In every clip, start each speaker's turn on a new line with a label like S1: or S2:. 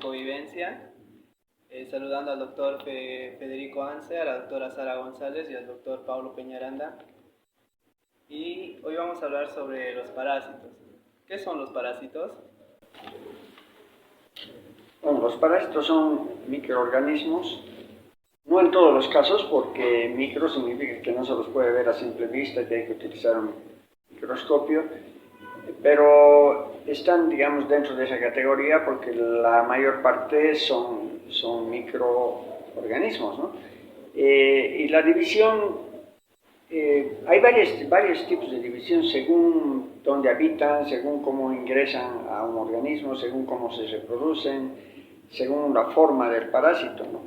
S1: Ecovivencia, saludando al doctor Federico Anse, a la doctora Sara González y al doctor Pablo Peñaranda. Y hoy vamos a hablar sobre los parásitos. ¿Qué son los parásitos?
S2: Bueno, los parásitos son microorganismos, no en todos los casos, porque micro significa que no se los puede ver a simple vista, que hay que utilizar un microscopio, pero están, digamos, dentro de esa categoría porque la mayor parte son microorganismos, ¿no? Y la división, hay varios tipos de división según dónde habitan, según cómo ingresan a un organismo, según cómo se reproducen, según la forma del parásito, ¿no?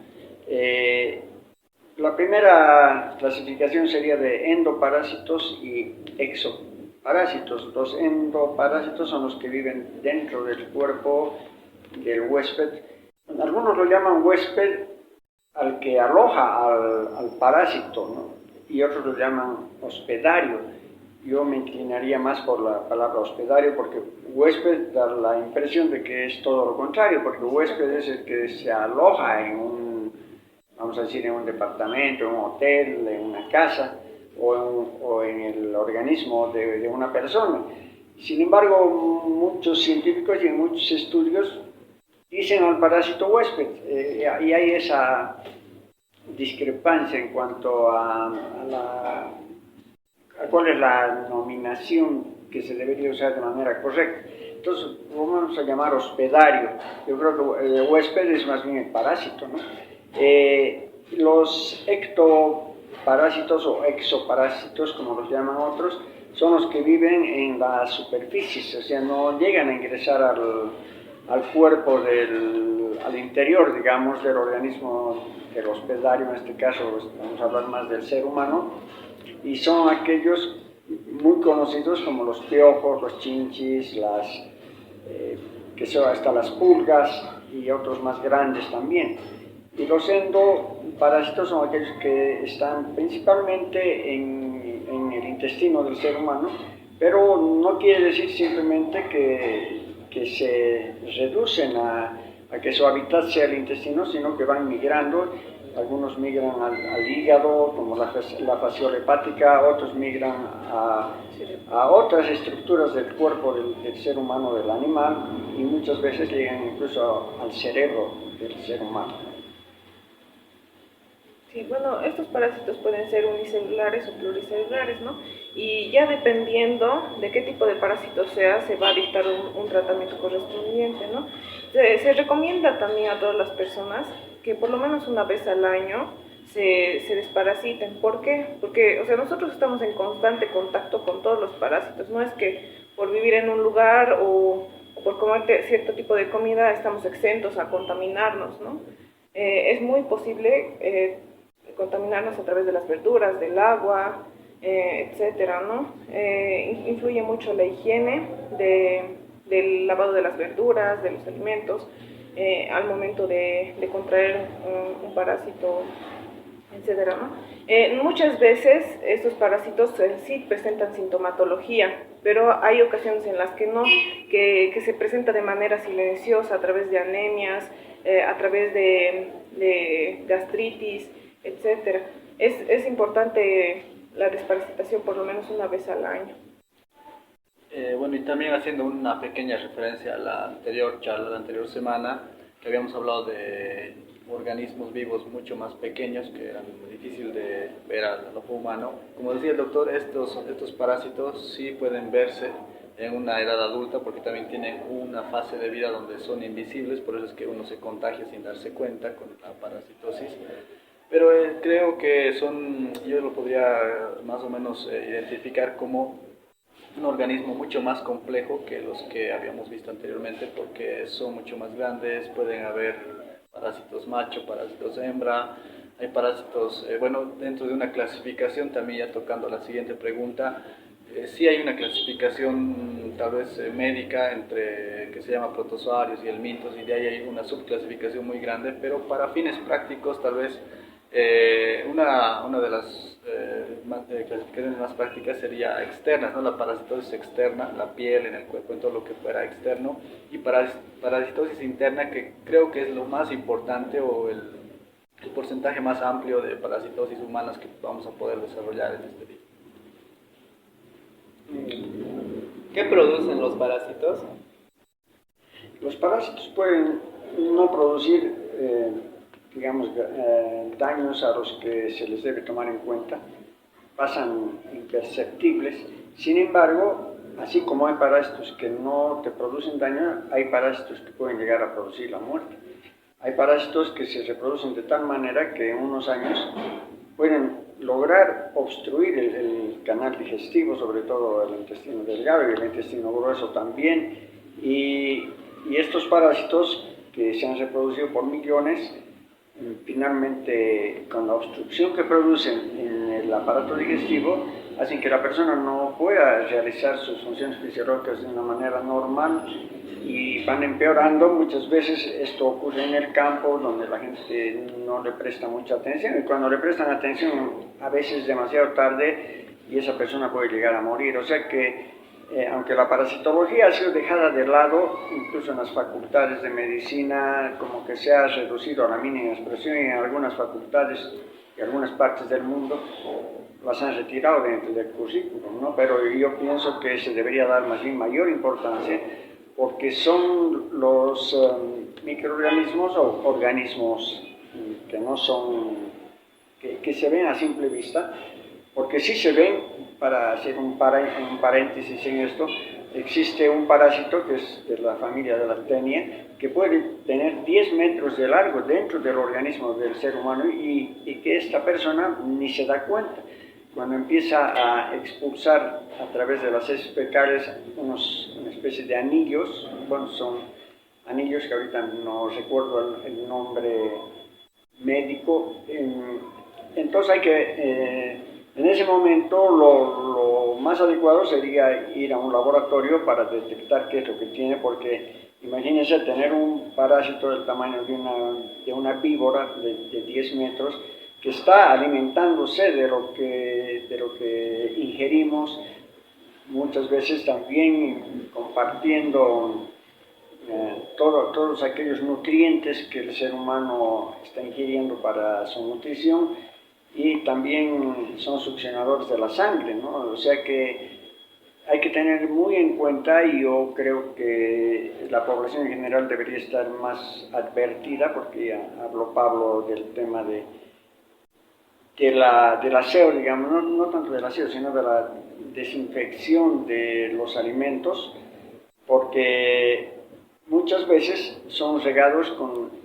S2: La primera clasificación sería de endoparásitos y exoparásitos. Los endoparásitos son los que viven dentro del cuerpo del huésped. Algunos lo llaman huésped al que aloja al parásito, ¿no? Y otros lo llaman hospedario. Yo me inclinaría más por la palabra hospedario porque huésped da la impresión de que es todo lo contrario, porque huésped es el que se aloja en vamos a decir, en un departamento, en un hotel, en una casa o en el organismo de una persona. Sin embargo, muchos científicos y en muchos estudios dicen al parásito huésped, y hay esa discrepancia en cuanto a cuál es la nominación que se debería usar de manera correcta. Entonces, vamos a llamar hospedario. Yo creo que el huésped es más bien el parásito, ¿no? Los ectoparásitos o exoparásitos, como los llaman otros, son los que viven en las superficies, o sea, no llegan a ingresar al cuerpo, al interior, digamos, del organismo, del hospedario. En este caso vamos a hablar más del ser humano, y son aquellos muy conocidos como los piojos, los chinchis, que son hasta las pulgas y otros más grandes también. Y los endoparásitos son aquellos que están principalmente en el intestino del ser humano, pero no quiere decir simplemente que se reducen a que su hábitat sea el intestino, sino que van migrando. Algunos migran al hígado, como la fasciola hepática, otros migran a otras estructuras del cuerpo del ser humano, del animal, y muchas veces llegan incluso al cerebro del ser humano.
S3: Sí, bueno, estos parásitos pueden ser unicelulares o pluricelulares, ¿no? Y ya dependiendo de qué tipo de parásito sea, se va a dictar un tratamiento correspondiente, ¿no? Se recomienda también a todas las personas que por lo menos una vez al año se desparasiten. ¿Por qué? Porque, o sea, nosotros estamos en constante contacto con todos los parásitos. No es que por vivir en un lugar o por comer cierto tipo de comida estamos exentos a contaminarnos, ¿no? Es muy posible contaminarnos a través de las verduras, del agua, etcétera, ¿no? Influye mucho la higiene del lavado de las verduras, de los alimentos, al momento de contraer un parásito, etcétera, ¿no? Muchas veces estos parásitos sí presentan sintomatología, pero hay ocasiones en las que no, que se presenta de manera silenciosa a través de anemias, a través de gastritis, etcétera. Es importante la desparasitación por lo menos una vez al año.
S1: Bueno, y también haciendo una pequeña referencia a la anterior charla, la anterior semana, que habíamos hablado de organismos vivos mucho más pequeños que eran difíciles de ver al ojo humano. Como decía el doctor, estos parásitos sí pueden verse en una edad adulta porque también tienen una fase de vida donde son invisibles, por eso es que uno se contagia sin darse cuenta con la parasitosis. Pero creo que yo lo podría más o menos identificar como un organismo mucho más complejo que los que habíamos visto anteriormente, porque son mucho más grandes. Pueden haber parásitos macho, parásitos hembra, hay parásitos, bueno, dentro de una clasificación, también ya tocando la siguiente pregunta, sí hay una clasificación tal vez médica que se llama protozoarios y helmintos, y de ahí hay una subclasificación muy grande, pero para fines prácticos tal vez Una de las clasificaciones más prácticas sería externas, ¿no? La parasitosis externa, la piel, en el cuerpo, en todo lo que fuera externo, y parasitosis interna, que creo que es lo más importante o el porcentaje más amplio de parasitosis humanas que vamos a poder desarrollar en este día.
S4: ¿Qué producen los parásitos?
S2: Los parásitos pueden no producir, digamos, daños a los que se les debe tomar en cuenta, pasan imperceptibles. Sin embargo, así como hay parásitos que no te producen daño, hay parásitos que pueden llegar a producir la muerte. Hay parásitos que se reproducen de tal manera que en unos años pueden lograr obstruir el canal digestivo, sobre todo el intestino delgado y el intestino grueso también, y estos parásitos que se han reproducido por millones, finalmente con la obstrucción que producen en el aparato digestivo, hacen que la persona no pueda realizar sus funciones fisiológicas de una manera normal y van empeorando. Muchas veces esto ocurre en el campo, donde la gente no le presta mucha atención, y cuando le prestan atención a veces demasiado tarde, y esa persona puede llegar a morir. O sea que aunque la parasitología ha sido dejada de lado, incluso en las facultades de medicina, como que se ha reducido a la mínima expresión, y en algunas facultades y algunas partes del mundo las han retirado dentro del currículum, ¿no? Pero yo pienso que se debería dar más bien mayor importancia, porque son los microorganismos o organismos que no son, que se ven a simple vista, porque sí se ven. Para hacer un paréntesis en esto, existe un parásito que es de la familia de la Actenia, que puede tener 10 metros de largo dentro del organismo del ser humano, y que esta persona ni se da cuenta. Cuando empieza a expulsar a través de las heces fecales una especie de anillos, bueno, son anillos que ahorita no recuerdo el nombre médico, entonces hay que... en ese momento lo más adecuado sería ir a un laboratorio para detectar qué es lo que tiene, porque imagínense tener un parásito del tamaño de una víbora de 10 metros que está alimentándose de lo que ingerimos, muchas veces también compartiendo todos aquellos nutrientes que el ser humano está ingiriendo para su nutrición, y también son succionadores de la sangre, ¿no? O sea que hay que tener muy en cuenta, y yo creo que la población en general debería estar más advertida, porque ya habló Pablo del tema del aseo, digamos, no tanto del aseo, sino de la desinfección de los alimentos, porque muchas veces son regados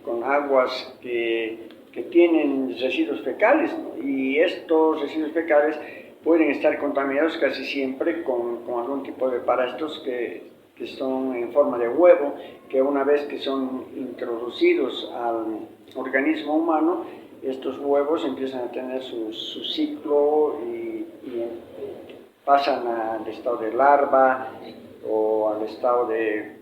S2: con aguas que tienen residuos fecales, ¿no? Y estos residuos fecales pueden estar contaminados casi siempre con algún tipo de parásitos que son en forma de huevo, que una vez que son introducidos al organismo humano, estos huevos empiezan a tener su ciclo y pasan al estado de larva o al estado de...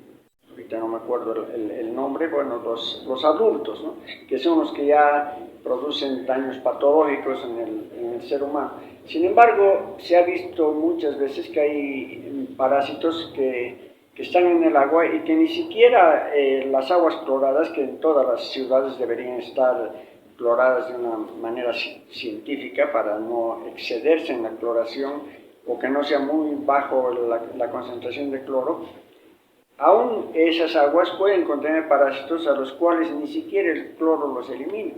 S2: ahorita no me acuerdo el nombre, bueno, los adultos, ¿no? Que son los que ya producen daños patológicos en el ser humano. Sin embargo, se ha visto muchas veces que hay parásitos que están en el agua, y que ni siquiera las aguas cloradas, que en todas las ciudades deberían estar cloradas de una manera científica para no excederse en la cloración, o que no sea muy bajo la concentración de cloro, aún esas aguas pueden contener parásitos a los cuales ni siquiera el cloro los elimina.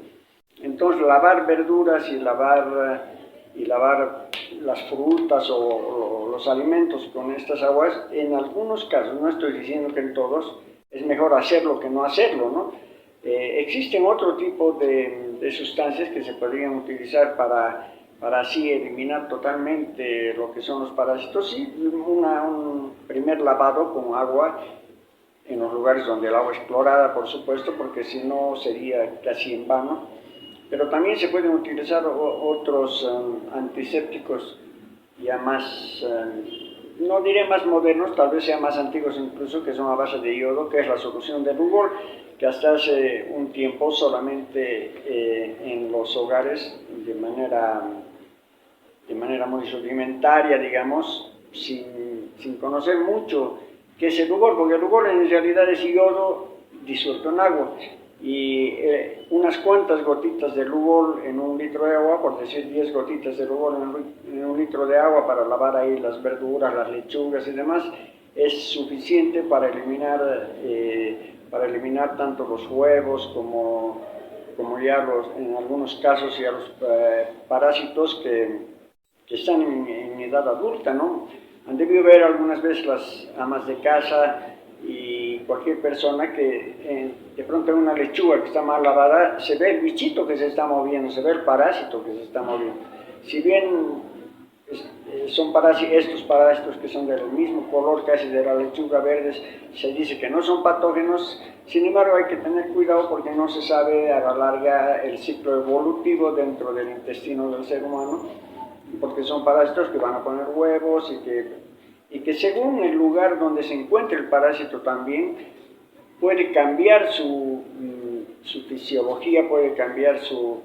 S2: Entonces, lavar verduras y lavar las frutas o los alimentos con estas aguas, en algunos casos, no estoy diciendo que en todos, es mejor hacerlo que no hacerlo, ¿no? Existen otro tipo de sustancias que se podrían utilizar para así eliminar totalmente lo que son los parásitos. Sí, un primer lavado con agua en los lugares donde el agua es clorada, por supuesto, porque si no sería casi en vano. Pero también se pueden utilizar otros antisépticos ya más, no diré más modernos, tal vez sean más antiguos incluso, que son a base de yodo, que es la solución de rubor, que hasta hace un tiempo solamente en los hogares, de manera muy rudimentaria, digamos, sin conocer mucho qué es el rubor, porque el rubor en realidad es yodo disuelto en agua, y unas cuantas gotitas de rubor en un litro de agua, por decir 10 gotitas de rubor en un litro de agua para lavar ahí las verduras, las lechugas y demás, es suficiente para eliminar tanto los huevos como ya en algunos casos ya los parásitos que están en edad adulta, ¿no? Han debido ver algunas veces las amas de casa y cualquier persona que de pronto en una lechuga que está mal lavada se ve el bichito que se está moviendo, se ve el parásito que se está moviendo. Si bien son estos parásitos que son del mismo color casi de la lechuga verdes, se dice que no son patógenos, sin embargo hay que tener cuidado porque no se sabe a la larga el ciclo evolutivo dentro del intestino del ser humano, porque son parásitos que van a poner huevos y que según el lugar donde se encuentre el parásito también puede cambiar su fisiología, puede cambiar su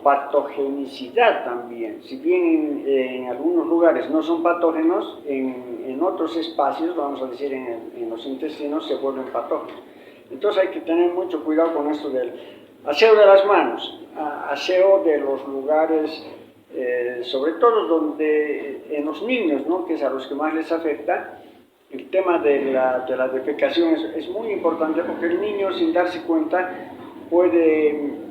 S2: patogenicidad también. Si bien en algunos lugares no son patógenos, en otros espacios, vamos a decir en los intestinos, se vuelven patógenos. Entonces hay que tener mucho cuidado con esto del aseo de las manos, aseo de los lugares, sobre todo donde en los niños, ¿no?, que es a los que más les afecta. El tema de la defecación es muy importante porque el niño, sin darse cuenta, puede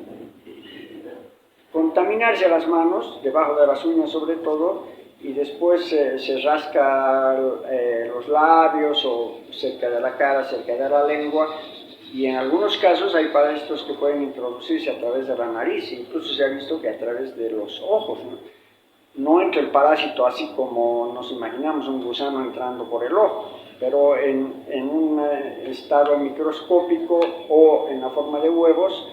S2: contaminarse las manos, debajo de las uñas sobre todo, y después se rasca los labios o cerca de la cara, cerca de la lengua, y en algunos casos hay parásitos que pueden introducirse a través de la nariz, incluso se ha visto que a través de los ojos, ¿no? No entra el parásito así como nos imaginamos, un gusano entrando por el ojo, pero en un estado microscópico o en la forma de huevos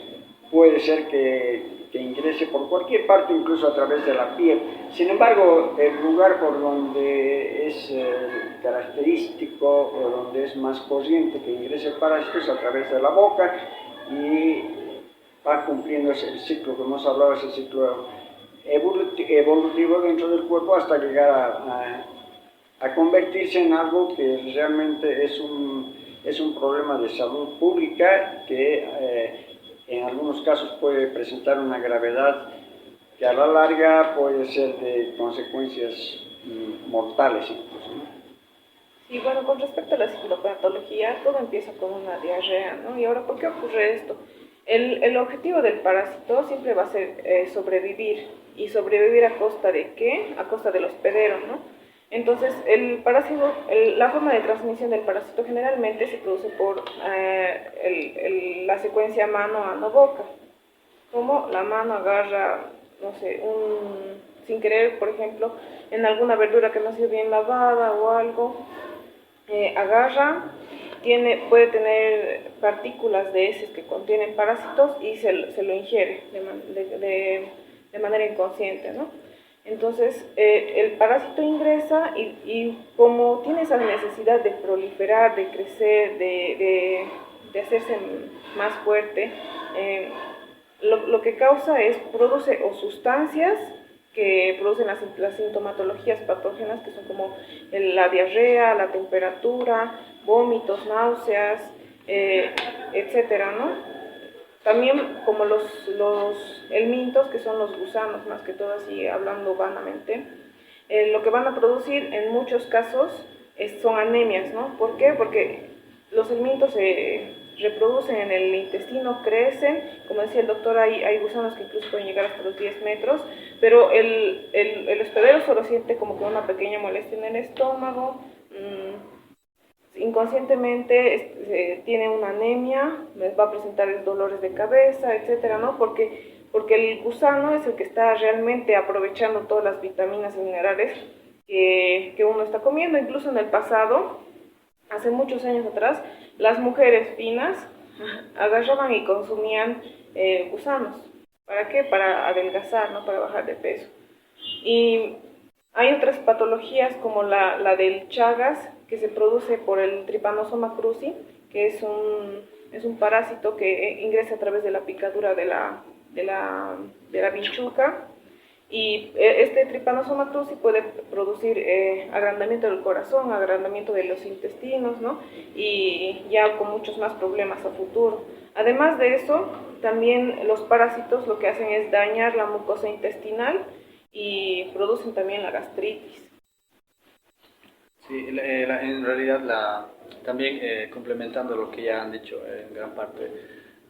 S2: puede ser que ingrese por cualquier parte, incluso a través de la piel. Sin embargo, el lugar por donde es característico o donde es más corriente que ingrese el parásito es a través de la boca, y va cumpliendo el ciclo que hemos hablado, ese ciclo evolutivo dentro del cuerpo hasta llegar a convertirse en algo que realmente es un problema de salud pública que en algunos casos puede presentar una gravedad que a la larga puede ser de consecuencias mortales incluso, ¿no?
S3: Y bueno, con respecto a la citopatología, todo empieza con una diarrea, ¿no? Y ahora, ¿por qué ocurre esto? El objetivo del parásito siempre va a ser sobrevivir. ¿Y sobrevivir a costa de qué? A costa del hospedero, ¿no? Entonces, el parásito, la forma de transmisión del parásito generalmente se produce por la secuencia mano-boca. Como la mano agarra, no sé, sin querer, por ejemplo, en alguna verdura que no ha sido bien lavada o algo, agarra, puede tener partículas de heces que contienen parásitos y se lo ingiere de manera inconsciente, ¿no? Entonces, el parásito ingresa y como tiene esa necesidad de proliferar, de crecer, de hacerse más fuerte, lo que causa produce sustancias que producen las sintomatologías patógenas, que son como la diarrea, la temperatura, vómitos, náuseas, etcétera, ¿no? También como los helmintos, que son los gusanos, más que todo así hablando vanamente, lo que van a producir en muchos casos son anemias, ¿no? ¿Por qué? Porque los helmintos se reproducen en el intestino, crecen, como decía el doctor, hay gusanos que incluso pueden llegar hasta los 10 metros, pero el hospedero solo siente como que una pequeña molestia en el estómago, inconscientemente tiene una anemia, les va a presentar dolores de cabeza, etcétera, ¿no? Porque el gusano es el que está realmente aprovechando todas las vitaminas y minerales que uno está comiendo. Incluso en el pasado, hace muchos años atrás, las mujeres finas agarraban y consumían gusanos. ¿Para qué? Para adelgazar, ¿no? Para bajar de peso. Y hay otras patologías como la del Chagas, que se produce por el Trypanosoma cruzi, que es Es un parásito que ingresa a través de la picadura de la vinchuca. Y este Trypanosoma cruzi puede producir agrandamiento del corazón, agrandamiento de los intestinos, ¿no? Y ya con muchos más problemas a futuro. Además de eso, también los parásitos lo que hacen es dañar la mucosa intestinal y producen también la gastritis.
S1: Sí, en realidad también complementando lo que ya han dicho en gran parte,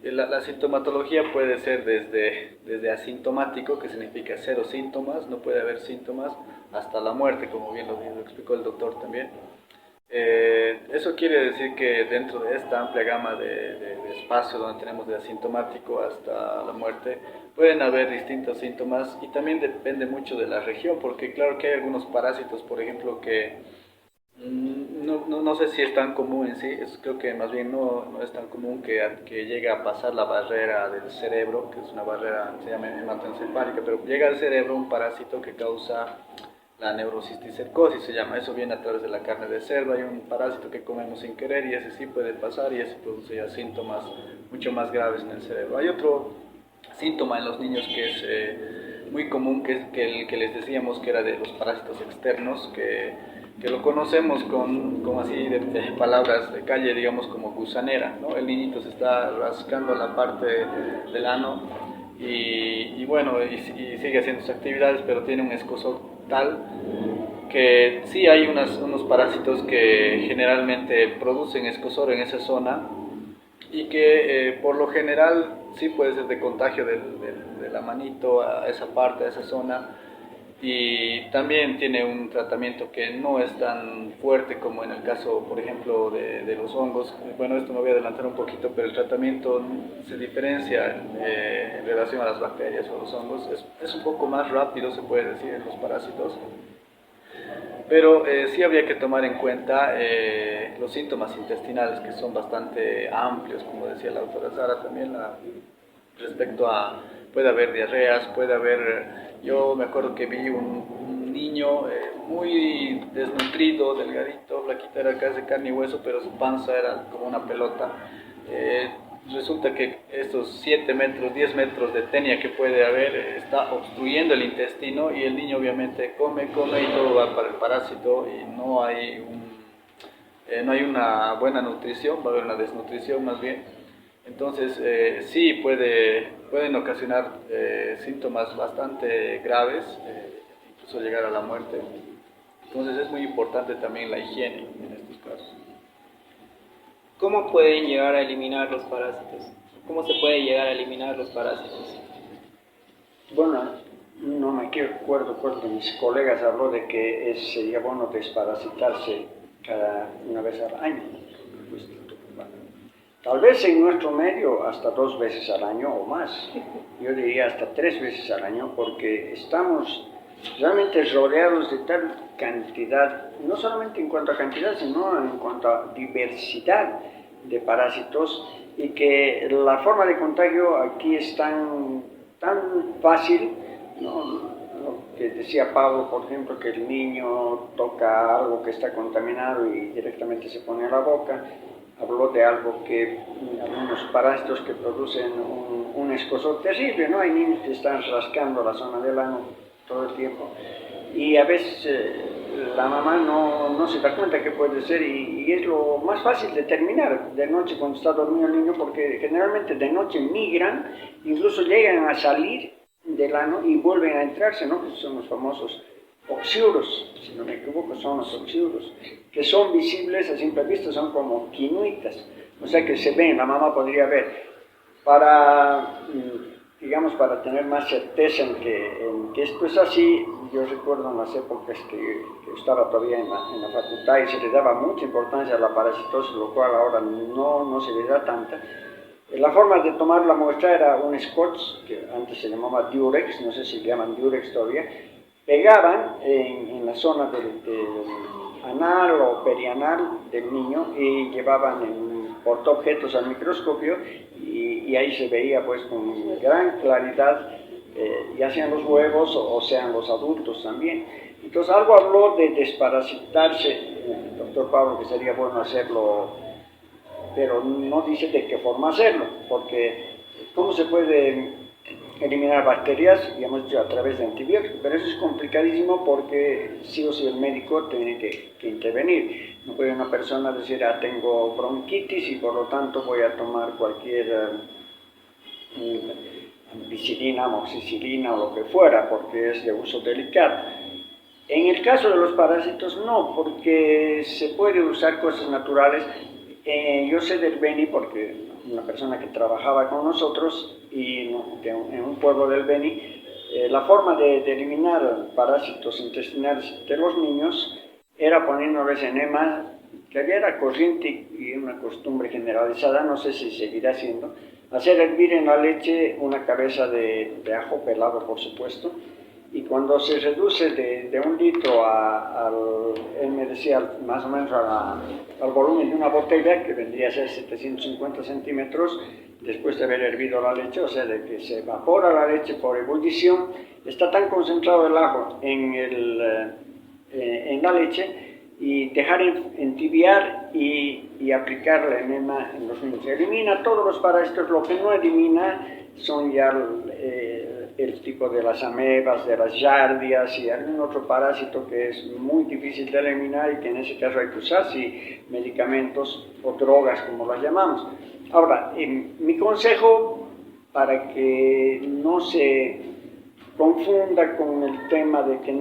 S1: la sintomatología puede ser desde asintomático, que significa cero síntomas, no puede haber síntomas, hasta la muerte, como bien lo explicó el doctor también. Eso quiere decir que dentro de esta amplia gama de espacio donde tenemos de asintomático hasta la muerte, pueden haber distintos síntomas y también depende mucho de la región, porque claro que hay algunos parásitos, por ejemplo, que no sé si es tan común en sí, creo que más bien no es tan común que llegue a pasar la barrera del cerebro, que es una barrera, se llama hematoencefálica, pero llega al cerebro un parásito que causa la neurocisticercosis, se llama, eso viene a través de la carne de cerdo, hay un parásito que comemos sin querer y ese sí puede pasar y ese produce ya síntomas mucho más graves en el cerebro. Hay otro síntoma en los niños que es muy común, que es el que les decíamos que era de los parásitos externos, que lo conocemos con así de palabras de calle, digamos como gusanera, ¿no? El niñito se está rascando la parte del ano y bueno, y sigue haciendo sus actividades, pero tiene un escozor tal que sí hay unos parásitos que generalmente producen escozor en esa zona y que por lo general sí puede ser de contagio de la manito a esa parte, a esa zona. Y también tiene un tratamiento que no es tan fuerte como en el caso, por ejemplo, de los hongos. Bueno, esto me voy a adelantar un poquito, pero el tratamiento se diferencia en relación a las bacterias o los hongos. Es un poco más rápido, se puede decir, en los parásitos. Pero sí habría que tomar en cuenta los síntomas intestinales, que son bastante amplios, como decía la doctora Sara también, respecto a, puede haber diarreas, puede haber, yo me acuerdo que vi un niño muy desnutrido, delgadito, flaquito, era casi de carne y hueso, pero su panza era como una pelota. Resulta que estos 7 metros, 10 metros de tenia que puede haber está obstruyendo el intestino y el niño obviamente come y todo va para el parásito y no hay una buena nutrición, va a haber una desnutrición más bien. Entonces sí pueden ocasionar síntomas bastante graves, incluso llegar a la muerte. Entonces es muy importante también la higiene en estos casos.
S4: ¿Cómo pueden llegar a eliminar los parásitos? ¿Cómo se puede llegar a eliminar los parásitos?
S2: Bueno, no me acuerdo cuál de mis colegas habló de que sería bueno desparasitarse una vez al año. Tal vez en nuestro medio hasta 2 veces al año o más. Yo diría hasta 3 veces al año porque estamos realmente rodeados de tal cantidad, no solamente en cuanto a cantidad, sino en cuanto a diversidad de parásitos y que la forma de contagio aquí es tan fácil, ¿no? Lo que decía Pablo, por ejemplo, que el niño toca algo que está contaminado y directamente se pone a la boca. Habló de algo algunos parásitos que producen un escozor terrible, ¿no? Hay niños que están rascando la zona del ano todo el tiempo y a veces la mamá no se da cuenta que puede ser y es lo más fácil de determinar de noche cuando está dormido el niño porque generalmente de noche migran, incluso llegan a salir del ano y vuelven a entrarse, ¿no? Que son los famosos oxiuros, si no me equivoco son los oxiuros, que son visibles a simple vista, son como quinuitas, o sea que se ven, la mamá podría ver. Para tener más certeza en que esto es así, yo recuerdo en las épocas que estaba todavía en la facultad y se le daba mucha importancia a la parasitosis, lo cual ahora no se le da tanta. La forma de tomar la muestra era un scotch, que antes se llamaba Durex, no sé si le llaman Durex todavía, pegaban en la zona del anal o perianal del niño y llevaban portaobjetos al microscopio y ahí se veía pues con gran claridad ya sean los huevos o sean los adultos también. Entonces algo habló de desparasitarse el doctor Pablo, que sería bueno hacerlo pero no dice de qué forma hacerlo, porque ¿cómo se puede eliminar bacterias? Ya hemos dicho, a través de antibióticos, pero eso es complicadísimo porque sí o sí el médico tiene que intervenir. No puede una persona decir, tengo bronquitis y por lo tanto voy a tomar cualquier ampicilina, amoxicilina o lo que fuera, porque es de uso delicado. En el caso de los parásitos no, porque se puede usar cosas naturales. Yo sé del Beni porque una persona que trabajaba con nosotros y en un pueblo del Beni, la forma de eliminar parásitos intestinales de los niños era poniéndoles enema, que había era corriente y una costumbre generalizada, no sé si seguirá siendo, hacer hervir en la leche una cabeza de ajo pelado, por supuesto, y cuando se reduce de 1 litro él me decía más o menos al volumen de una botella, que vendría a ser 750 centímetros, después de haber hervido la leche, o sea, de que se evapora la leche por ebullición, está tan concentrado el ajo en la leche, y dejar entibiar y aplicar la enema en los niños. Elimina todos los parásitos, lo que no elimina son ya el tipo de las amebas, de las yardias y algún otro parásito que es muy difícil de eliminar y que en ese caso hay que usar medicamentos o drogas, como las llamamos. Ahora, mi consejo para que no se confunda con el tema de que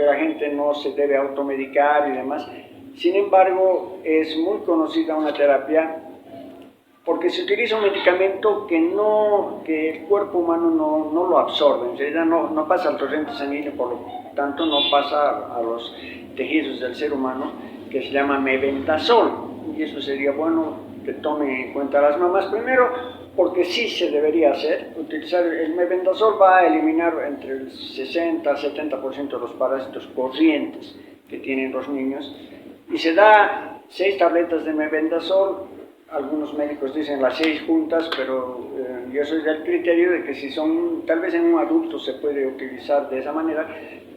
S2: la gente no se debe automedicar y demás. Sin embargo, es muy conocida una terapia porque se utiliza un medicamento que el cuerpo humano no lo absorbe, en realidad no pasa al torrente sanguíneo, por lo tanto no pasa a los tejidos del ser humano, que se llama mebendazol, y eso sería bueno que tomen en cuenta las mamás primero, porque sí se debería hacer. Utilizar el mebendazol va a eliminar entre el 60 al 70% de los parásitos corrientes que tienen los niños, y se da 6 tabletas de mebendazol. Algunos médicos dicen las 6 juntas, pero yo soy del criterio de que si son, tal vez en un adulto se puede utilizar de esa manera,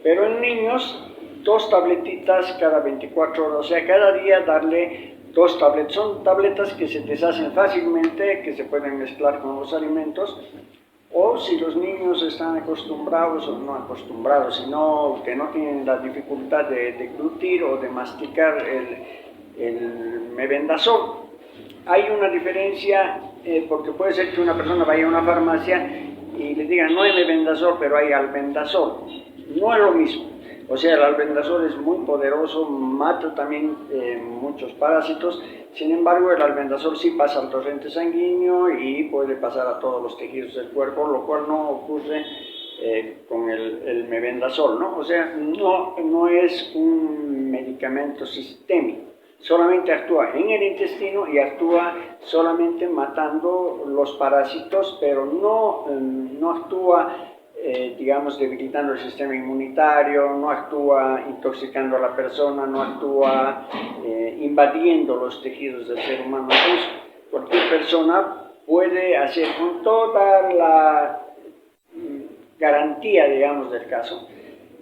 S2: pero en niños 2 tabletitas cada 24 horas, o sea, cada día darle 2 tabletas. Son tabletas que se deshacen fácilmente, que se pueden mezclar con los alimentos, o si los niños están acostumbrados o no acostumbrados, sino que no tienen la dificultad de deglutir o de masticar el mebendazol. Hay una diferencia, porque puede ser que una persona vaya a una farmacia y le digan no hay mebendazol, pero hay albendazol. No es lo mismo. O sea, el albendazol es muy poderoso, mata también muchos parásitos. Sin embargo, el albendazol sí pasa al torrente sanguíneo y puede pasar a todos los tejidos del cuerpo, lo cual no ocurre con el mebendazol, ¿no? O sea, no es un medicamento sistémico. Solamente actúa en el intestino y actúa solamente matando los parásitos, pero no actúa, digamos, debilitando el sistema inmunitario, no actúa intoxicando a la persona, no actúa invadiendo los tejidos del ser humano. Entonces, cualquier persona puede hacer con toda la garantía, digamos, del caso,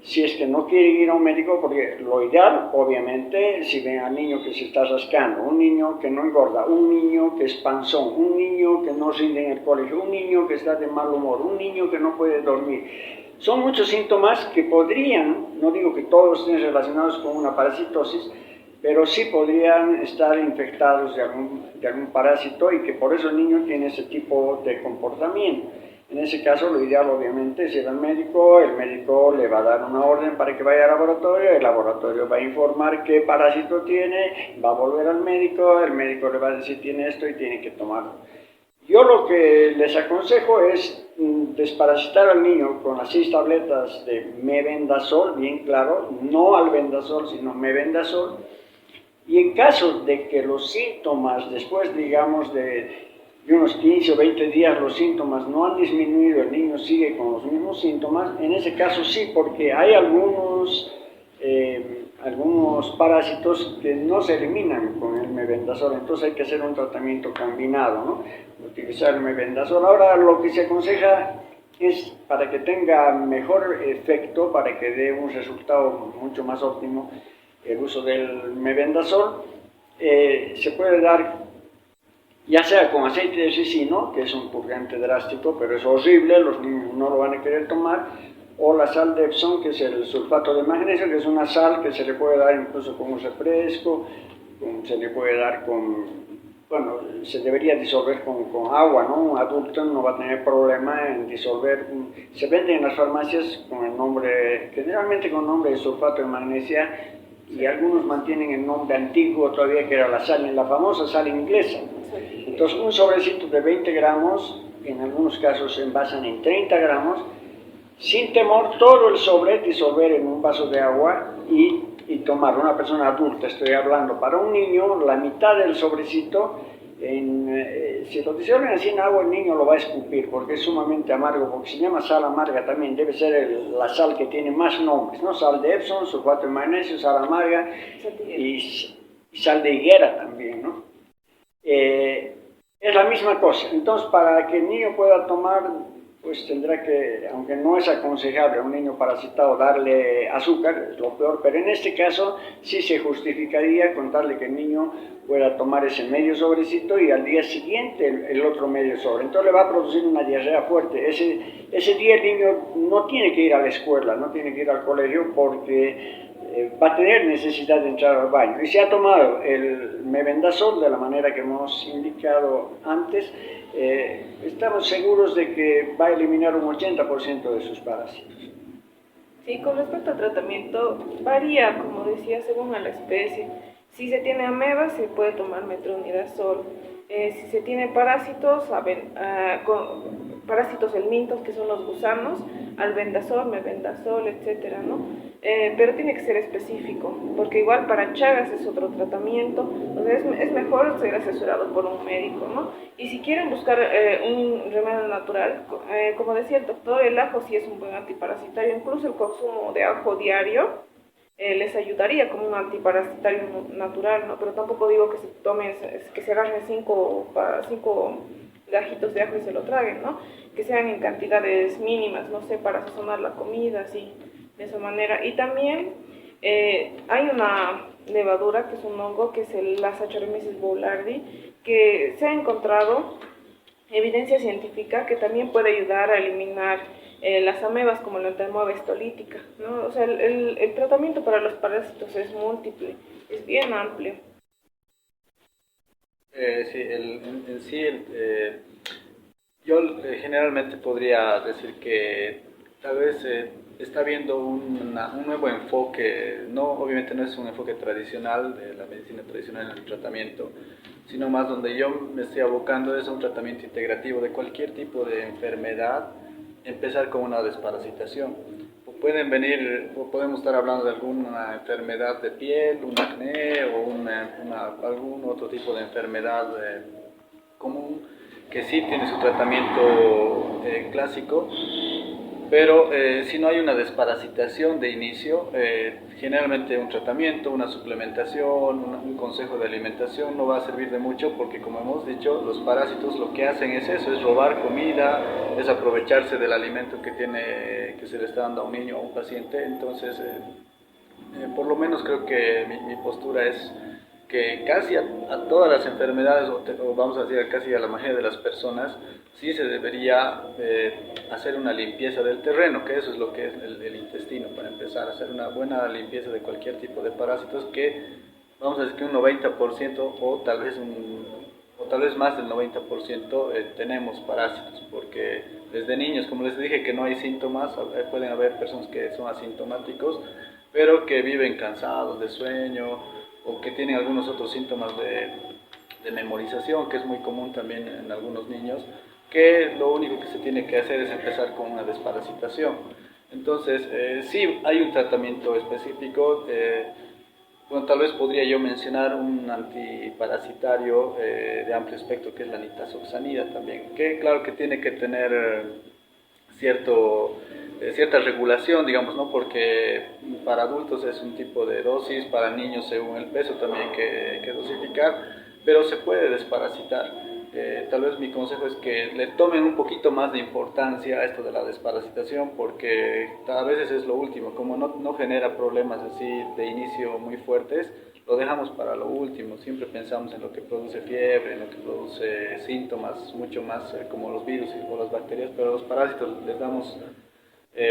S2: si es que no quiere ir a un médico, porque lo ideal, obviamente, si ven al niño que se está rascando, un niño que no engorda, un niño que es panzón, un niño que no rinde en el colegio, un niño que está de mal humor, un niño que no puede dormir. Son muchos síntomas que podrían, no digo que todos estén relacionados con una parasitosis, pero sí podrían estar infectados de algún parásito y que por eso el niño tiene ese tipo de comportamiento. En ese caso, lo ideal obviamente es ir al médico, el médico le va a dar una orden para que vaya al laboratorio, el laboratorio va a informar qué parásito tiene, va a volver al médico, el médico le va a decir tiene esto y tiene que tomarlo. Yo lo que les aconsejo es desparasitar al niño con las 6 tabletas de mebendazol, bien claro, no albendazol, sino mebendazol, y en caso de que los síntomas después, digamos, de unos 15 o 20 días los síntomas no han disminuido, el niño sigue con los mismos síntomas, en ese caso sí, porque hay algunos parásitos que no se eliminan con el mebendazol, entonces hay que hacer un tratamiento combinado, ¿no? Utilizar el mebendazol. Ahora lo que se aconseja es, para que tenga mejor efecto, para que dé un resultado mucho más óptimo, el uso del mebendazol, se puede dar ya sea con aceite de ricino, que es un purgante drástico, pero es horrible, los niños no lo van a querer tomar, o la sal de Epsom, que es el sulfato de magnesio, que es una sal que se le puede dar incluso con un refresco, se le puede dar bueno, se debería disolver con agua, ¿no? Un adulto no va a tener problema en disolver. Se vende en las farmacias con el nombre, generalmente con el nombre de sulfato de magnesia, y algunos mantienen el nombre antiguo todavía, que era la famosa sal inglesa. Entonces, un sobrecito de 20 gramos, en algunos casos se envasan en 30 gramos, sin temor, todo el sobre disolver en un vaso de agua y tomar. Una persona adulta, estoy hablando. Para un niño, la mitad del sobrecito, si lo disuelven así en agua, el niño lo va a escupir porque es sumamente amargo, porque se llama sal amarga también, debe ser la sal que tiene más nombres, ¿no? Sal de Epsom, sulfato de magnesio, sal amarga y sal de higuera también, ¿no? Es la misma cosa. Entonces, para que el niño pueda tomar, pues tendrá que, aunque no es aconsejable a un niño parasitado darle azúcar, es lo peor, pero en este caso sí se justificaría contarle que el niño pueda tomar ese medio sobrecito y al día siguiente el otro medio sobre. Entonces le va a producir una diarrea fuerte. Ese día el niño no tiene que ir a la escuela, no tiene que ir al colegio porque va a tener necesidad de entrar al baño. Y si ha tomado el mebendazol de la manera que hemos indicado antes, estamos seguros de que va a eliminar un 80% de sus parásitos.
S3: Sí, con respecto al tratamiento, varía, como decía, según a la especie. Si se tiene amebas, se puede tomar metronidazol. Si se tiene parásitos, parásitos helmintos, que son los gusanos, albendazol, mebendazol, etcétera, ¿no? Pero tiene que ser específico, porque igual para Chagas es otro tratamiento, entonces es mejor ser asesorado por un médico, ¿no? Y si quieren buscar un remedio natural, como decía el doctor, el ajo sí es un buen antiparasitario, incluso el consumo de ajo diario les ayudaría como un antiparasitario natural, ¿no? Pero tampoco digo que se tomen, que se agarren cinco gajitos de ajo y se lo traguen, ¿no? Que sean en cantidades mínimas, no sé, para sazonar la comida, así, de esa manera. Y también hay una levadura que es un hongo, que es la Saccharomyces boulardii, que se ha encontrado evidencia científica que también puede ayudar a eliminar las amebas como la entamoeba histolítica, ¿no? O sea, el tratamiento para los parásitos es múltiple, es bien amplio.
S1: Yo generalmente podría decir que tal vez está habiendo un nuevo enfoque, obviamente no es un enfoque tradicional de la medicina tradicional en el tratamiento, sino más donde yo me estoy abocando es un tratamiento integrativo de cualquier tipo de enfermedad, empezar con una desparasitación. Podemos estar hablando de alguna enfermedad de piel, un acné o algún otro tipo de enfermedad común que sí tiene su tratamiento clásico, pero si no hay una desparasitación de inicio, generalmente un tratamiento, una suplementación, un consejo de alimentación no va a servir de mucho porque, como hemos dicho, los parásitos lo que hacen es eso, es robar comida, es aprovecharse del alimento que se le está dando a un niño o a un paciente. Entonces, por lo menos creo que mi postura es que casi a todas las enfermedades, o vamos a decir casi a la mayoría de las personas, sí se debería hacer una limpieza del terreno, que eso es lo que es el intestino, para empezar a hacer una buena limpieza de cualquier tipo de parásitos, que vamos a decir que un 90% o tal vez más del 90% tenemos parásitos, porque desde niños, como les dije, que no hay síntomas, pueden haber personas que son asintomáticos, pero que viven cansados de sueño, o que tienen algunos otros síntomas de memorización, que es muy común también en algunos niños, que lo único que se tiene que hacer es empezar con una desparasitación. Entonces, sí hay un tratamiento específico, bueno, tal vez podría yo mencionar un antiparasitario de amplio espectro, que es la nitazoxanida también, que claro que tiene que tener cierta regulación, digamos, ¿no? Porque para adultos es un tipo de dosis, para niños según el peso también que dosificar, pero se puede desparasitar. Tal vez mi consejo es que le tomen un poquito más de importancia a esto de la desparasitación, porque a veces es lo último, como no genera problemas así de inicio muy fuertes, lo dejamos para lo último. Siempre pensamos en lo que produce fiebre, en lo que produce síntomas mucho más como los virus o las bacterias, pero a los parásitos les damos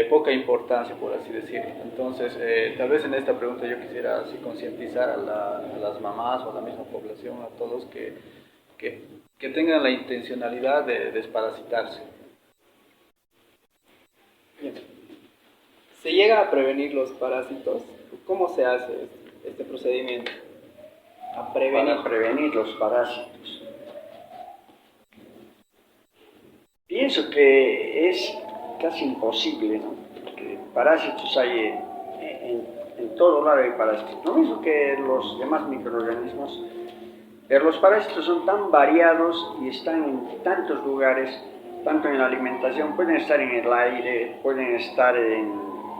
S1: poca importancia, por así decirlo. Entonces, tal vez en esta pregunta yo quisiera así concientizar a las mamás o a la misma población, a todos, que tengan la intencionalidad de desparasitarse.
S4: Bien. ¿Se llega a prevenir los parásitos? ¿Cómo se hace este procedimiento?
S2: Para prevenir los parásitos. Pienso que es casi imposible, ¿no? Porque parásitos hay en todo lado hay parásitos. Lo mismo que los demás microorganismos, pero los parásitos son tan variados y están en tantos lugares, tanto en la alimentación, pueden estar en el aire, pueden estar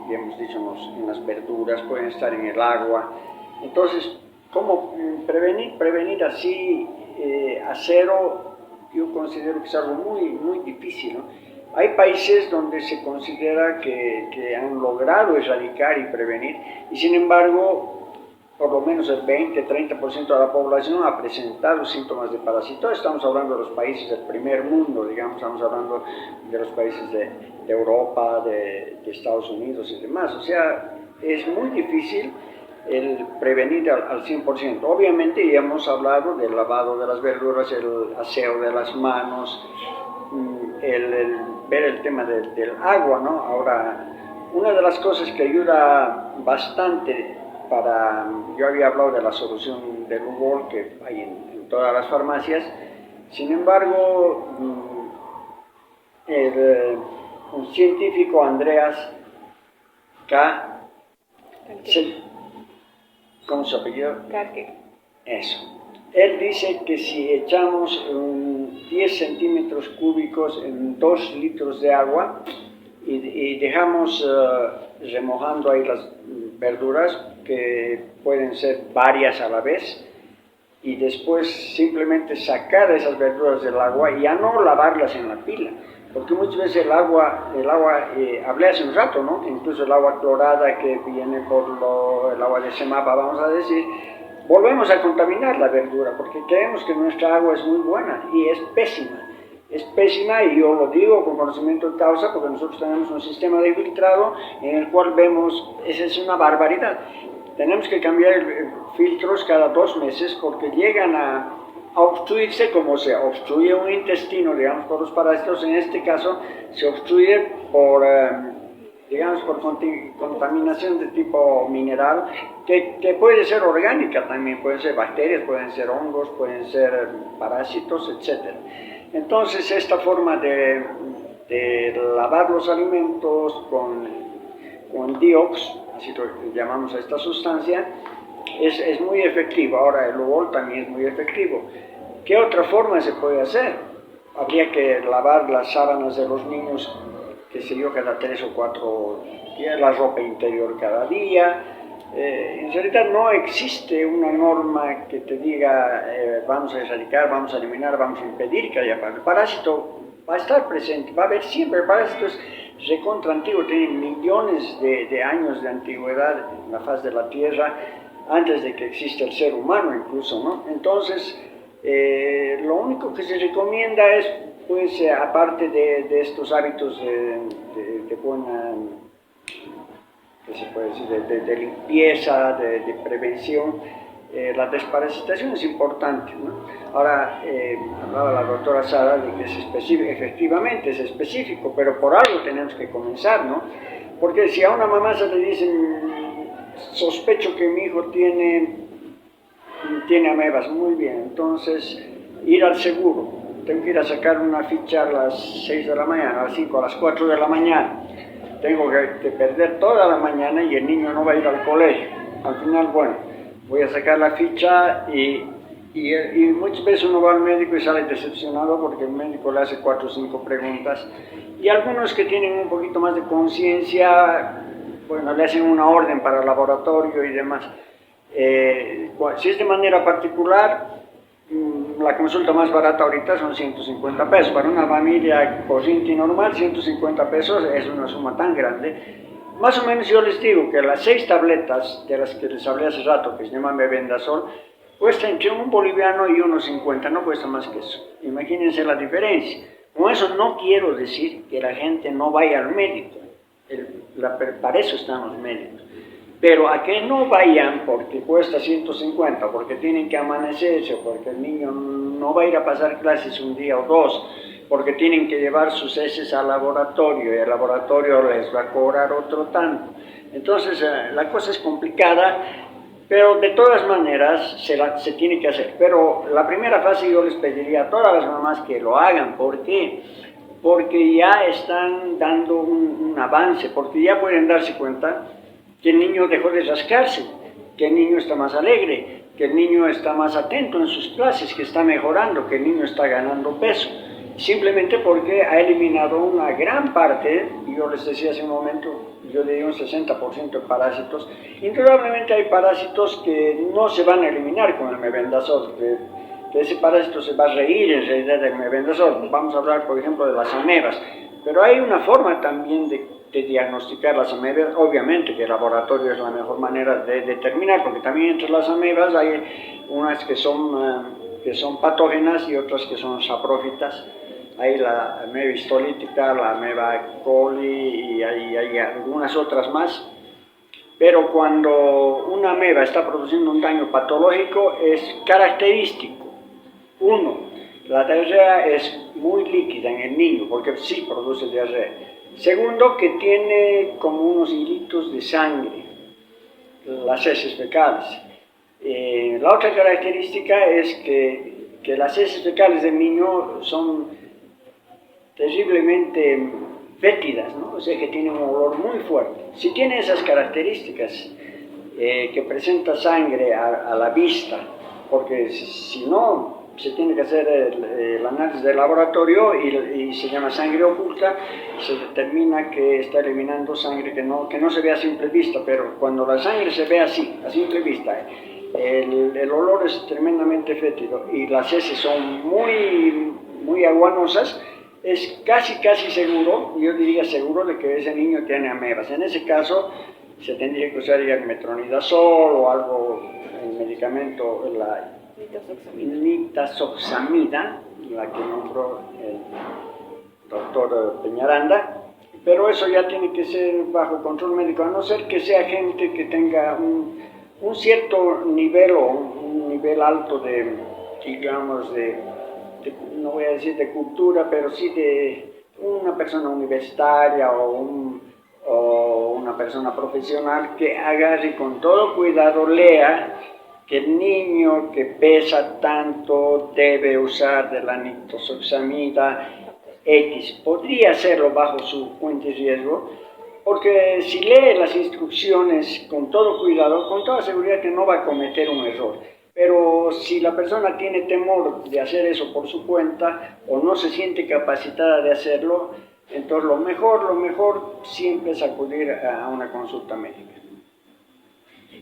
S2: ya hemos dicho, en las verduras, pueden estar en el agua. Entonces, ¿cómo prevenir? Prevenir así a cero, yo considero que es algo muy, muy difícil, ¿no? Hay países donde se considera que han logrado erradicar y prevenir, y sin embargo, por lo menos el 20-30% de la población ha presentado síntomas de parasitosis. Estamos hablando de los países del primer mundo, digamos, estamos hablando de los países de Europa, de Estados Unidos y demás. O sea, es muy difícil el prevenir al 100%. Obviamente ya hemos hablado del lavado de las verduras, el aseo de las manos, ver el tema del agua, ¿no? Ahora, una de las cosas que ayuda bastante yo había hablado de la solución del Lugol que hay en todas las farmacias. Sin embargo, un científico, Andreas K. ¿Cómo se apellido?
S3: Karke.
S2: Eso. Él dice que si echamos 10 centímetros cúbicos en 2 litros de agua y dejamos remojando ahí las verduras, que pueden ser varias a la vez, y después simplemente sacar esas verduras del agua y ya no lavarlas en la pila, porque muchas veces el agua hablé hace un rato, ¿no? Incluso el agua clorada que viene por el agua de Semapa, vamos a decir, volvemos a contaminar la verdura, porque creemos que nuestra agua es muy buena y es pésima. Es pésima, y yo lo digo con conocimiento de causa, porque nosotros tenemos un sistema de filtrado en el cual vemos, esa es una barbaridad. Tenemos que cambiar filtros cada 2 meses porque llegan a obstruirse, como se obstruye un intestino, digamos, por los parásitos. En este caso se obstruye por contaminación de tipo mineral, que puede ser orgánica también, pueden ser bacterias, pueden ser hongos, pueden ser parásitos, etc. Entonces, esta forma de lavar los alimentos con Diox, así lo llamamos a esta sustancia, es muy efectivo. Ahora, el Lugol también es muy efectivo. ¿Qué otra forma se puede hacer? Habría que lavar las sábanas de los niños, qué sé yo, cada 3 o 4 días, la ropa interior cada día. En realidad no existe una norma que te diga vamos a erradicar, vamos a eliminar, vamos a impedir que haya parásito. El parásito va a estar presente, va a haber siempre. El parásito es recontra antiguo, tiene millones de años de antigüedad en la faz de la Tierra, antes de que exista el ser humano incluso, ¿no? Entonces, lo único que se recomienda es, pues, aparte de estos hábitos de buena, ¿qué se puede decir?, de limpieza, de prevención, la desparasitación es importante, ¿no? Ahora, hablaba la doctora Sara de que es específico, efectivamente es específico, pero por algo tenemos que comenzar, ¿no? Porque si a una mamá se le dicen, sospecho que mi hijo tiene amebas, muy bien, entonces ir al seguro, tengo que ir a sacar una ficha a las 6 de la mañana, a las 5, a las 4 de la mañana, tengo que perder toda la mañana y el niño no va a ir al colegio. Al final, bueno, voy a sacar la ficha y muchas veces uno va al médico y sale decepcionado porque el médico le hace 4 o 5 preguntas, y algunos que tienen un poquito más de conciencia, bueno, le hacen una orden para el laboratorio y demás. Si es de manera particular, la consulta más barata ahorita son 150 pesos. Para una familia corriente y normal, 150 pesos es una suma tan grande. Más o menos yo les digo que las 6 tabletas de las que les hablé hace rato, que se llaman Mebendazol, cuesta entre un boliviano y unos 50, no cuesta más que eso. Imagínense la diferencia. Con eso no quiero decir que la gente no vaya al médico, para eso están los médicos. Pero a que no vayan porque cuesta 150, porque tienen que amanecerse, porque el niño no va a ir a pasar clases un día o dos, porque tienen que llevar sus heces al laboratorio y el laboratorio les va a cobrar otro tanto. Entonces la cosa es complicada, pero de todas maneras se tiene que hacer. Pero la primera fase yo les pediría a todas las mamás que lo hagan. ¿Por qué? Porque ya están dando un avance, porque ya pueden darse cuenta que el niño dejó de rascarse, que el niño está más alegre, que el niño está más atento en sus clases, que está mejorando, que el niño está ganando peso. Simplemente porque ha eliminado una gran parte, yo les decía hace un momento, yo diría un 60% de parásitos. Indudablemente hay parásitos que no se van a eliminar con el mebendazol, que ese parásito se va a reír en realidad del mebendazol. Vamos a hablar, por ejemplo, de las amebas, pero hay una forma también de diagnosticar las amebas. Obviamente que el laboratorio es la mejor manera de determinar, porque también entre las amebas hay unas que son patógenas y otras que son saprófitas. Hay la ameba histolítica, la ameba coli y hay algunas otras más. Pero cuando una ameba está produciendo un daño patológico es característico. Uno, la diarrea es muy líquida en el niño, porque sí produce diarrea. Segundo, que tiene como unos hilitos de sangre, las heces fecales. La otra característica es que las heces fecales del niño son terriblemente fétidas, ¿no? O sea que tiene un olor muy fuerte. Si tiene esas características, que presenta sangre a la vista, porque si no, se tiene que hacer el análisis de laboratorio y se llama sangre oculta, se determina que está eliminando sangre que no se ve a simple vista, pero cuando la sangre se ve así, a simple vista, el olor es tremendamente fétido y las heces son muy aguanosas, es casi seguro, yo diría seguro, de que ese niño tiene amebas. En ese caso se tendría que usar el metronidazol o algo, el medicamento, la nitazoxamida, la que nombró el doctor Peñaranda, pero eso ya tiene que ser bajo control médico, a no ser que sea gente que tenga un cierto nivel o un nivel alto de, digamos, no voy a decir de cultura, pero sí de una persona universitaria o una persona profesional que agarre con todo cuidado, lea que el niño que pesa tanto debe usar de la nitazoxamida X. Podría hacerlo bajo su cuenta y riesgo, porque si lee las instrucciones con todo cuidado, con toda seguridad que no va a cometer un error. Pero si la persona tiene temor de hacer eso por su cuenta o no se siente capacitada de hacerlo, entonces lo mejor siempre es acudir a una consulta médica.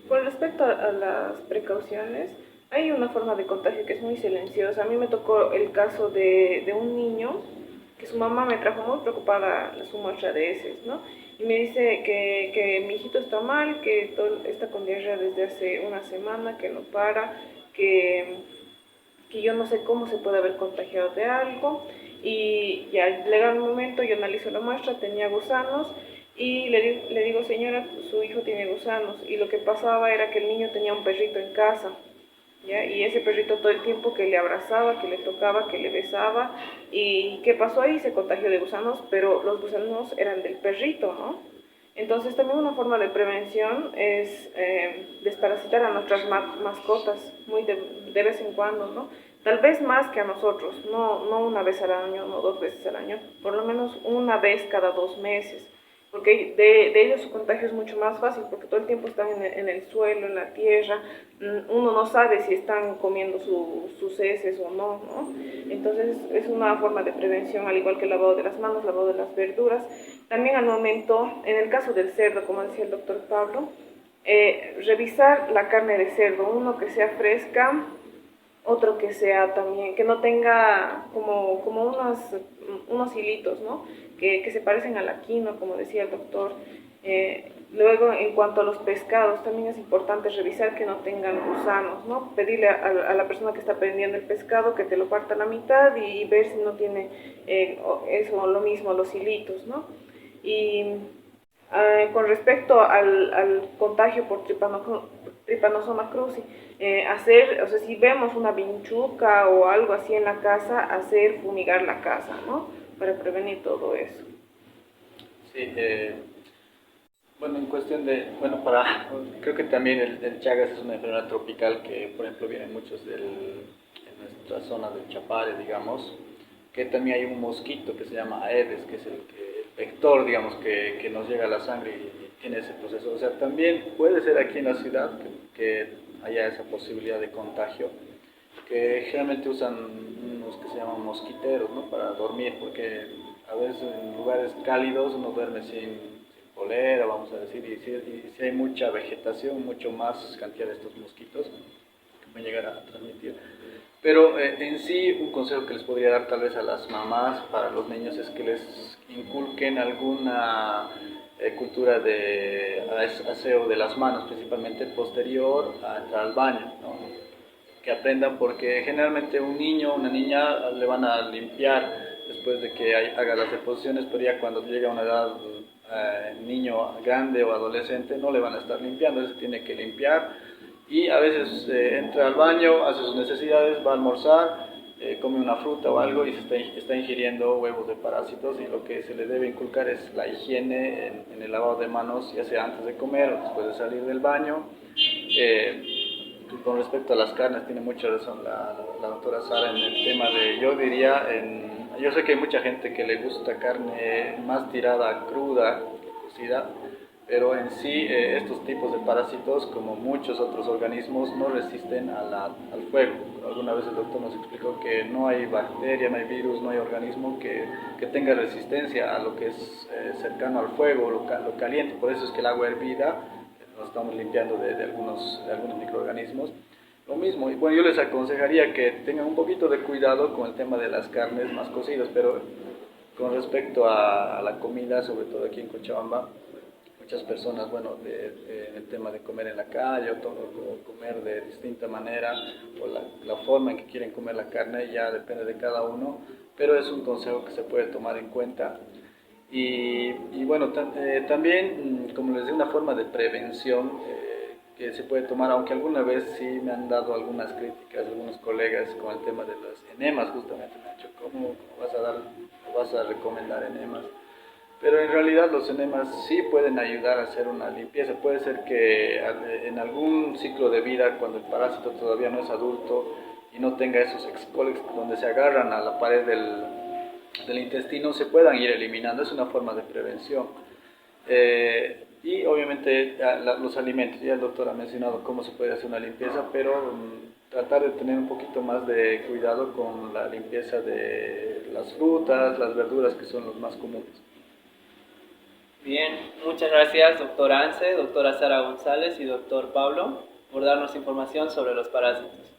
S3: Con respecto a las precauciones, hay una forma de contagio que es muy silenciosa. A mí me tocó el caso de un niño que su mamá me trajo muy preocupada su muestra de heces, ¿no? Y me dice que mi hijito está mal, que está con diarrea desde hace una semana, que no para, que yo no sé cómo se puede haber contagiado de algo. Y ya llega el momento, yo analizo la muestra, tenía gusanos, y le digo, señora, su hijo tiene gusanos. Y lo que pasaba era que el niño tenía un perrito en casa, ¿ya? Y ese perrito todo el tiempo que le abrazaba, que le tocaba, que le besaba. ¿Y qué pasó ahí? Se contagió de gusanos, pero los gusanos eran del perrito, ¿no? Entonces también una forma de prevención es desparasitar a nuestras mascotas muy de vez en cuando, ¿no? Tal vez más que a nosotros, no una vez al año, no 2 veces al año, por lo menos una vez cada 2 meses. Porque de ellos su contagio es mucho más fácil, porque todo el tiempo están en el suelo, en la tierra, uno no sabe si están comiendo sus heces o no, ¿no? Entonces es una forma de prevención, al igual que el lavado de las manos, lavado de las verduras. También al momento, en el caso del cerdo, como decía el doctor Pablo, revisar la carne de cerdo, uno que sea fresca, otro que sea también, que no tenga como unos hilitos, ¿no? que se parecen a la quinoa, como decía el doctor. Luego, en cuanto a los pescados, también es importante revisar que no tengan gusanos, ¿no? Pedirle a la persona que está vendiendo el pescado que te lo parta a la mitad y ver si no tiene eso, lo mismo, los hilitos, ¿no? Y con respecto al contagio por Trypanosoma cruzi, o sea, si vemos una vinchuca o algo así en la casa, hacer fumigar la casa, ¿no? Para prevenir todo eso.
S1: Sí, bueno, en cuestión de, bueno, creo que también el Chagas es una enfermedad tropical que, por ejemplo, vienen muchos en nuestra zona del Chapare, digamos, que también hay un mosquito que se llama Aedes, que es el vector, digamos, que nos llega a la sangre y tiene ese proceso. O sea, también puede ser aquí en la ciudad que haya esa posibilidad de contagio, que generalmente usan unos que se llaman mosquiteros, ¿no? Para dormir, porque a veces en lugares cálidos uno duerme sin polera, vamos a decir, y si hay mucha vegetación, mucho más cantidad de estos mosquitos que pueden llegar a transmitir. Pero en sí, un consejo que les podría dar tal vez a las mamás para los niños es que les inculquen alguna cultura de aseo de las manos, principalmente posterior a entrar al baño, ¿no? Que aprendan, porque generalmente un niño o una niña le van a limpiar después de que haga las deposiciones, pero ya cuando llega a una edad niño grande o adolescente no le van a estar limpiando, se tiene que limpiar y a veces entra al baño, hace sus necesidades, va a almorzar, come una fruta o algo y está ingiriendo huevos de parásitos, y lo que se le debe inculcar es la higiene en el lavado de manos, ya sea antes de comer o después de salir del baño. Con respecto a las carnes, tiene mucha razón la doctora Sara en el tema de, yo diría, yo sé que hay mucha gente que le gusta carne más tirada cruda que cocida, pero en sí estos tipos de parásitos, como muchos otros organismos, no resisten al fuego. Alguna vez el doctor nos explicó que no hay bacteria, no hay virus, no hay organismo que tenga resistencia a lo que es cercano al fuego, lo caliente. Por eso es que el agua hervida nos estamos limpiando de algunos microorganismos. Lo mismo, y bueno, yo les aconsejaría que tengan un poquito de cuidado con el tema de las carnes más cocidas, pero con respecto a la comida, sobre todo aquí en Cochabamba, muchas personas, bueno, el tema de comer en la calle o comer de distinta manera, o la forma en que quieren comer la carne, ya depende de cada uno, pero es un consejo que se puede tomar en cuenta. Y bueno, también, como les digo, una forma de prevención que se puede tomar, aunque alguna vez sí me han dado algunas críticas algunos colegas con el tema de los enemas, justamente me han dicho, ¿cómo vas a recomendar enemas? Pero en realidad los enemas sí pueden ayudar a hacer una limpieza. Puede ser que en algún ciclo de vida, cuando el parásito todavía no es adulto y no tenga esos excólicos donde se agarran a la pared del intestino, se puedan ir eliminando. Es una forma de prevención. Y obviamente los alimentos, ya el doctor ha mencionado cómo se puede hacer una limpieza, pero tratar de tener un poquito más de cuidado con la limpieza de las frutas, las verduras, que son los más comunes.
S4: Bien, muchas gracias, doctor Anse, doctora Sara González y doctor Pablo, por darnos información sobre los parásitos.